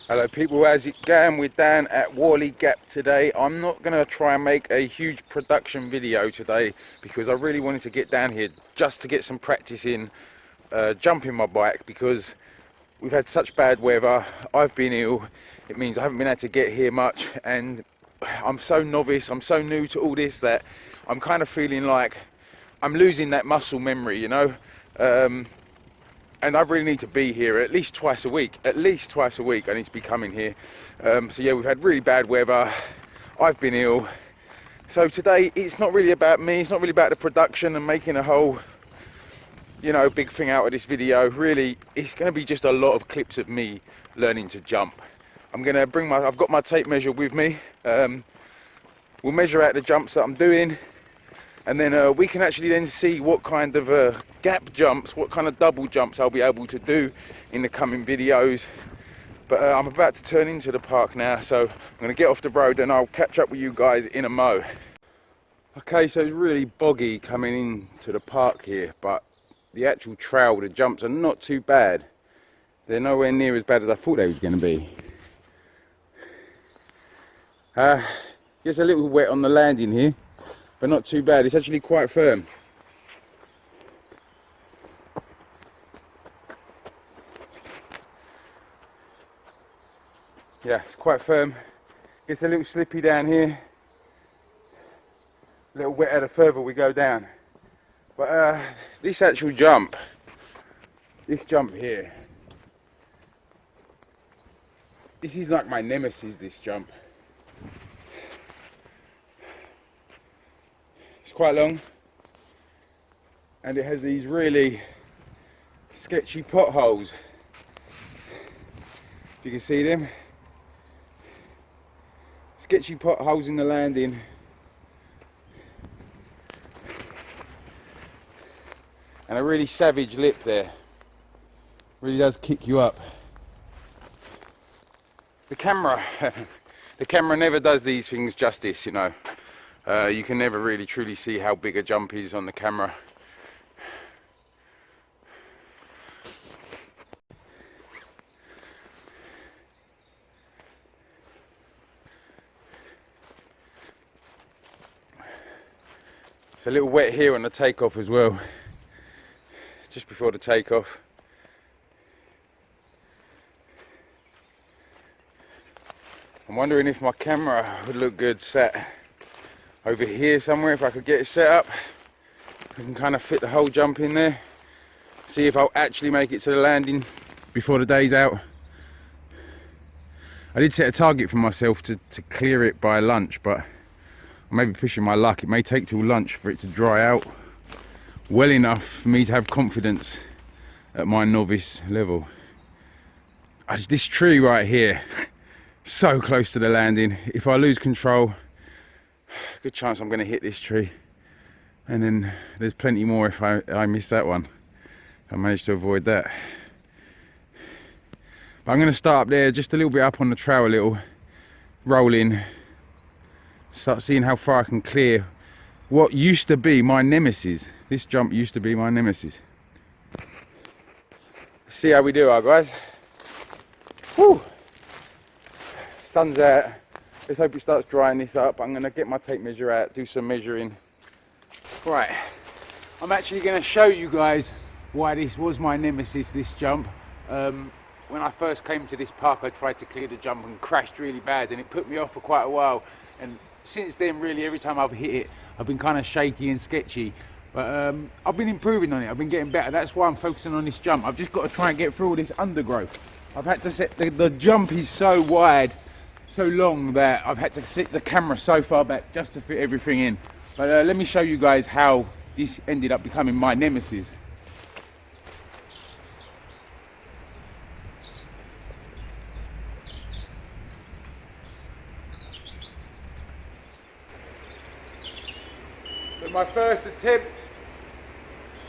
Hello people, how's it going? We're down at Warley Gap today. I'm not going to try and make a huge production video today because I really wanted to get down here just to get some practice in jumping my bike, because we've had such bad weather. I've been ill. It means I haven't been able to get here much, and I'm so novice, I'm so new to all this that I'm kind of feeling like I'm losing that muscle memory, you know. And I really need to be here at least twice a week. At least twice a week I need to be coming here. So yeah, we've had really bad weather. I've been ill. So today it's not really about me. It's not really about the production and making a whole, you know, big thing out of this video. Really, it's going to be just a lot of clips of me learning to jump. I'm going to bring I've got my tape measure with me. We'll measure out the jumps that I'm doing. And then we can actually then see what kind of gap jumps, what kind of double jumps I'll be able to do in the coming videos. But I'm about to turn into the park now, so I'm going to get off the road and I'll catch up with you guys in a mo. Okay, so it's really boggy coming into the park here, but the actual trail, the jumps are not too bad. They're nowhere near as bad as I thought they was going to be. Gets a little wet on the landing here, but not too bad. It's actually quite firm. Yeah, it's quite firm. Gets a little slippy down here. A little wetter the further we go down. But this actual jump, this jump here, this is like my nemesis, this jump. It's quite long, and it has these really sketchy potholes. If you can see them, sketchy potholes in the landing, and a really savage lip there. Really does kick you up. The camera never does these things justice, you know. You can never really truly see how big a jump is on the camera. It's a little wet here on the takeoff as well, just before the takeoff. I'm wondering if my camera would look good sat over here somewhere, if I could get it set up. I can kind of fit the whole jump in there. See if I'll actually make it to the landing before the day's out. I did set a target for myself to clear it by lunch, but I may be pushing my luck. It may take till lunch for it to dry out well enough for me to have confidence at my novice level. This tree right here, so close to the landing. If I lose control, good chance I'm going to hit this tree, and then there's plenty more if I miss that one. I managed to avoid that. But I'm going to start up there, just a little bit up on the trail, a little rolling, start seeing how far I can clear what used to be my nemesis. This jump used to be my nemesis. Let's see how we do, guys. Woo! Sun's out. Let's hope it starts drying this up. I'm going to get my tape measure out, do some measuring. Right, I'm actually going to show you guys why this was my nemesis, this jump. When I first came to this park, I tried to clear the jump and crashed really bad, and it put me off for quite a while. And since then, really, every time I've hit it, I've been kind of shaky and sketchy. But I've been improving on it. I've been getting better. That's why I'm focusing on this jump. I've just got to try and get through all this undergrowth. I've had to set the jump is so wide, so long, that I've had to sit the camera so far back just to fit everything in. But let me show you guys how this ended up becoming my nemesis. So my first attempt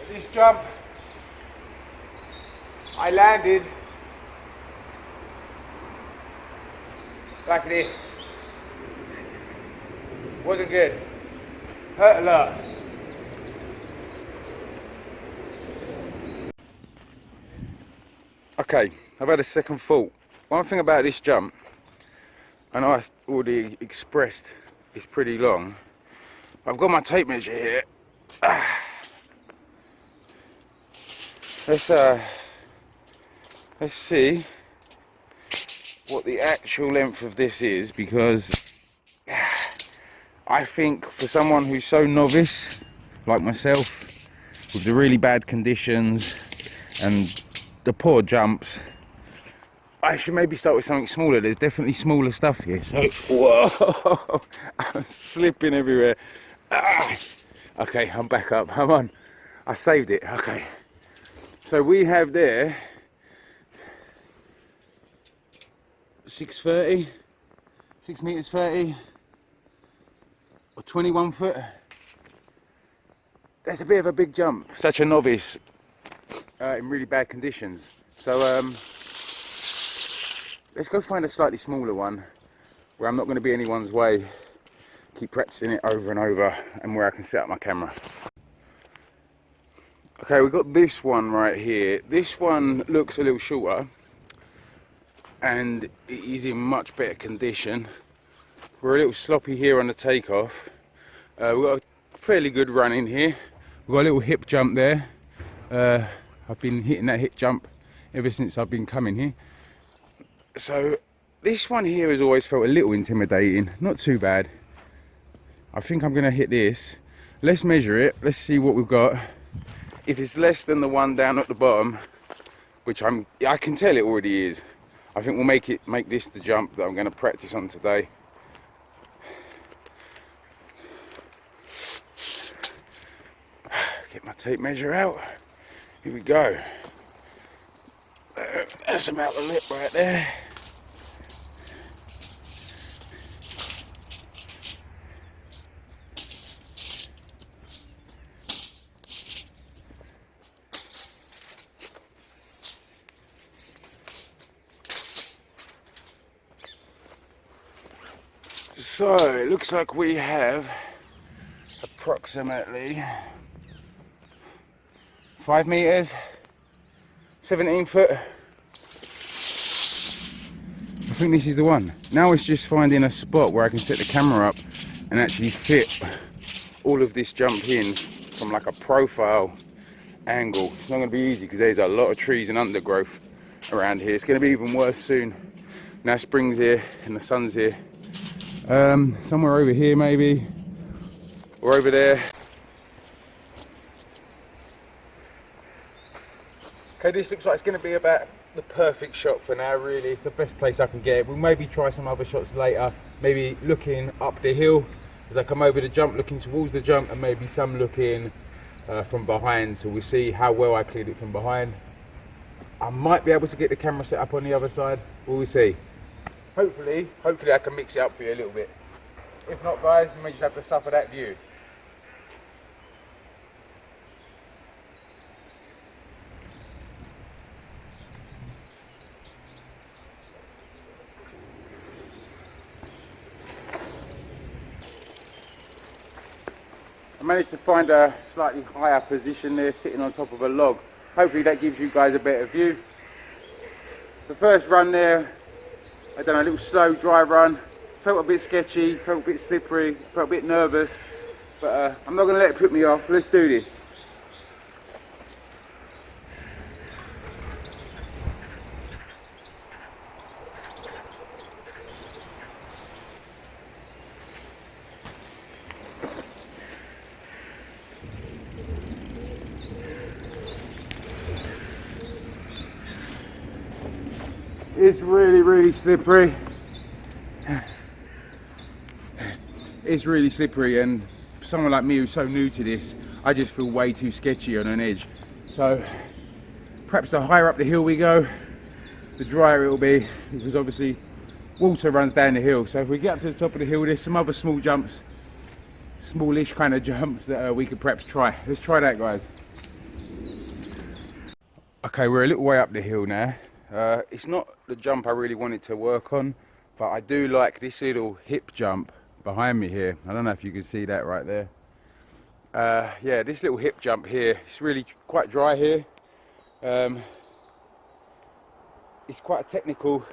at this jump, I landed like this. Wasn't good. Hurt a lot. Okay, I've had a second thought. one thing about this jump, and I already expressed it's pretty long. I've got my tape measure here. Let's see what the actual length of this is, because I think for someone who's so novice like myself, with the really bad conditions and the poor jumps, I should maybe start with something smaller. There's definitely smaller stuff here. So, whoa, I'm slipping everywhere. Okay, I'm back up. Come on, I saved it. Okay, so we have there 6:30, 6 meters 30, or 21 foot. That's a bit of a big jump. Such a novice in really bad conditions. So let's go find a slightly smaller one where I'm not going to be anyone's way. Keep practicing it over and over, and where I can set up my camera. Okay, we've got this one right here. This one looks a little shorter and it is in much better condition. We're a little sloppy here on the takeoff. We've got a fairly good run in here. We've got a little hip jump there. I've been hitting that hip jump ever since I've been coming here. So this one here has always felt a little intimidating, not too bad. I think I'm gonna hit this. Let's measure it, let's see what we've got. If it's less than the one down at the bottom, which I can tell it already is, I think we'll make this the jump that I'm gonna practice on today. Get my tape measure out. Here we go. That's about the lip right there. So it looks like we have approximately 5 meters, 17 foot. I think this is the one. Now it's just finding a spot where I can set the camera up and actually fit all of this jump in from like a profile angle. It's not going to be easy because there's a lot of trees and undergrowth around here. It's going to be even worse soon. Now spring's here and the sun's here. Somewhere over here maybe, or over there. Okay, this looks like it's going to be about the perfect shot for now, really. It's the best place I can get it. We'll maybe try some other shots later, maybe looking up the hill as I come over the jump, looking towards the jump, and maybe some looking from behind, so we'll see how well I cleared it from behind. I might be able to get the camera set up on the other side, we'll see. Hopefully I can mix it up for you a little bit. If not, guys, you may just have to suffer that view. I managed to find a slightly higher position there, sitting on top of a log. Hopefully that gives you guys a better view. The first run there, I done a little slow dry run. Felt a bit sketchy, felt a bit slippery, felt a bit nervous, but I'm not going to let it put me off. Let's do this. It's really slippery. It's really slippery, and for someone like me who's so new to this, I just feel way too sketchy on an edge. So perhaps the higher up the hill we go, the drier it'll be, because obviously water runs down the hill. So if we get up to the top of the hill, there's some other small jumps, smallish kind of jumps that we could perhaps try. Let's try that, guys. Okay, we're a little way up the hill now. It's not the jump I really wanted to work on, but I do like this little hip jump behind me here. I don't know if you can see that right there. Yeah, this little hip jump here, it's really quite dry here. It's quite a technical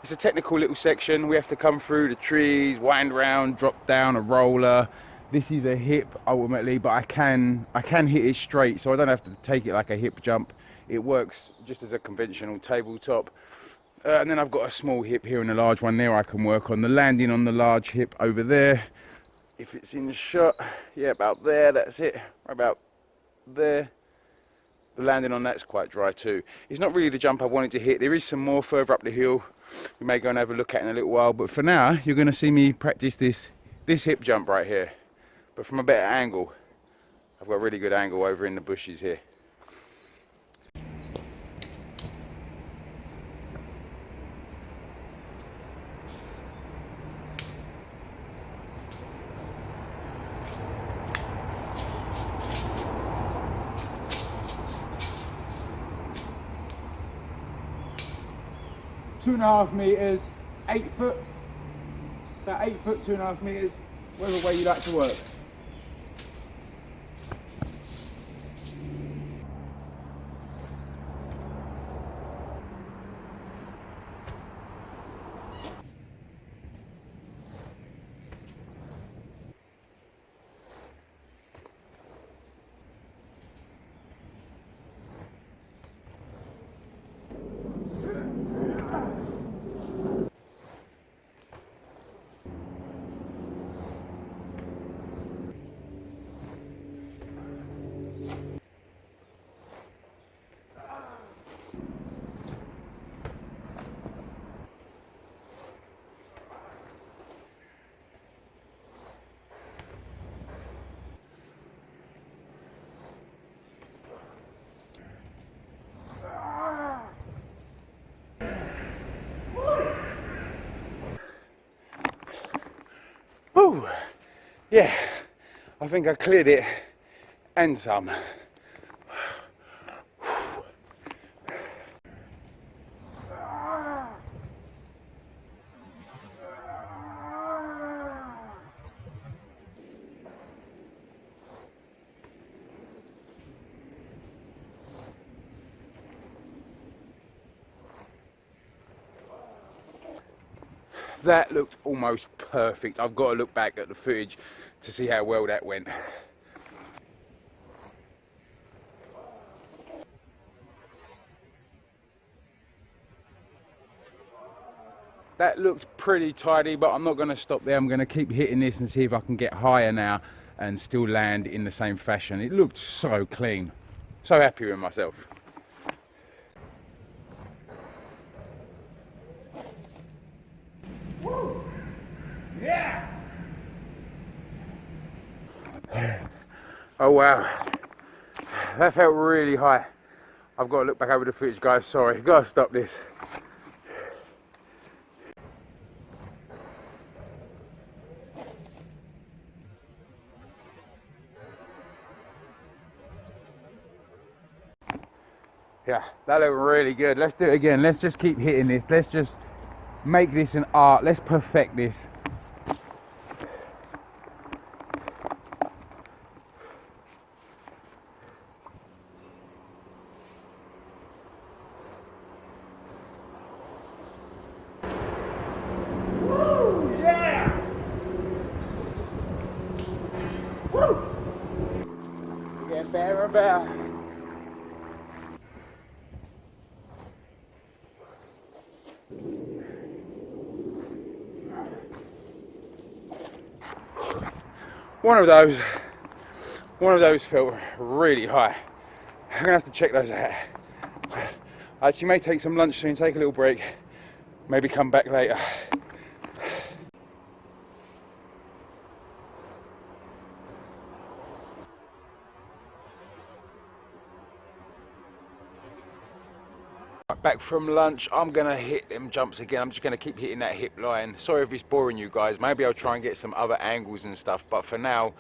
it's a technical little section. We have to come through the trees, wind round, drop down a roller. This is a hip ultimately, but I can hit it straight, so I don't have to take it like a hip jump. It works just as a conventional tabletop. And then I've got a small hip here and a large one there I can work on. The landing on the large hip over there, if it's in shot, yeah, about there, that's it, right about there. The landing on that's quite dry too. It's not really the jump I wanted to hit. There is some more further up the hill. We may go and have a look at in a little while, but for now, you're gonna see me practice this hip jump right here, but from a better angle. I've got a really good angle over in the bushes here. Two and a half meters, 8 foot, about 8 foot, 2.5 meters, whatever way you like to work. Woo! Yeah, I think I cleared it and some. That looked almost perfect. I've got to look back at the footage to see how well that went. That looked pretty tidy, but I'm not going to stop there. I'm going to keep hitting this and see if I can get higher now and still land in the same fashion. It looked so clean. So happy with myself. Woo! Yeah! Oh wow, that felt really high. I've got to look back over the footage, guys. Sorry, gotta stop this. Yeah, that looked really good. Let's do it again. Let's just keep hitting this. Let's just make this an art. Let's perfect this. Woo! Yeah! Woo! Getting better and better. One of those felt really high. I'm gonna have to check those out. I actually may take some lunch soon, take a little break, maybe come back later. Back from lunch, I'm gonna hit them jumps again. I'm just gonna keep hitting that hip line. Sorry if it's boring you guys. Maybe I'll try and get some other angles and stuff, but for now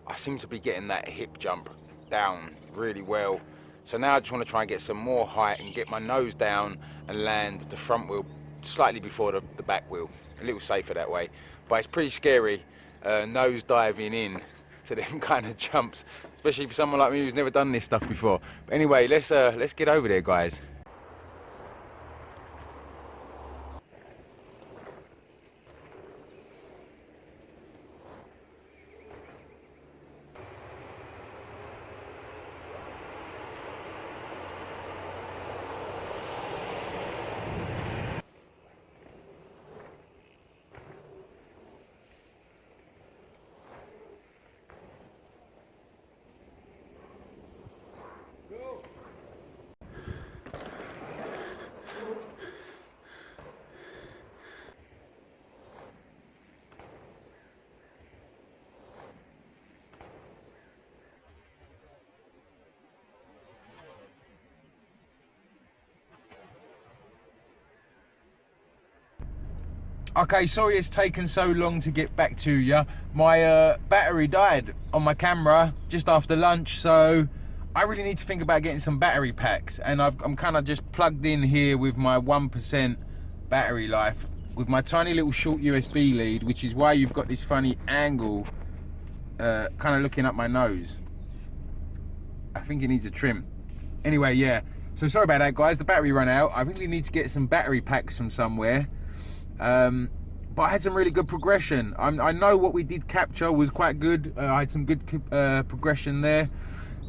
I seem to be getting that hip jump down really well. So now I just want to try and get some more height and get my nose down and land the front wheel slightly before the back wheel. A little safer that way, but it's pretty scary nose diving in to them kind of jumps, especially for someone like me who's never done this stuff before. But anyway, let's get over there, guys. Okay, sorry it's taken so long to get back to you. My battery died on my camera just after lunch, so I really need to think about getting some battery packs. And I'm kind of just plugged in here with my 1% battery life with my tiny little short USB lead, which is why you've got this funny angle kind of looking up my nose. I think it needs a trim. Anyway, yeah, so sorry about that, guys. The battery ran out. I really need to get some battery packs from somewhere. But I had some really good progression. I know what we did capture was quite good. I had some good progression there.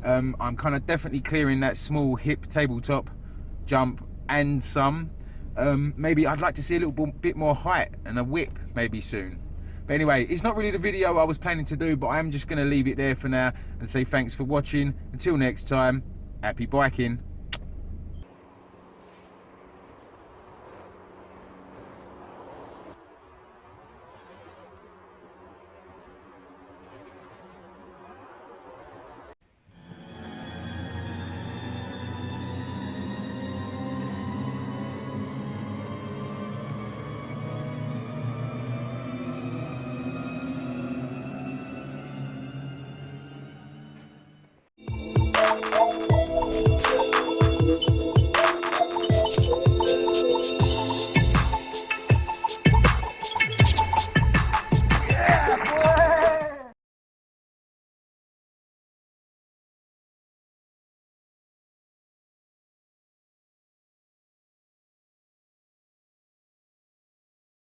I'm kind of definitely clearing that small hip tabletop jump and some. Maybe I'd like to see a little bit more height and a whip maybe soon. But anyway, it's not really the video I was planning to do, but I'm just going to leave it there for now and say thanks for watching. Until next time, happy biking.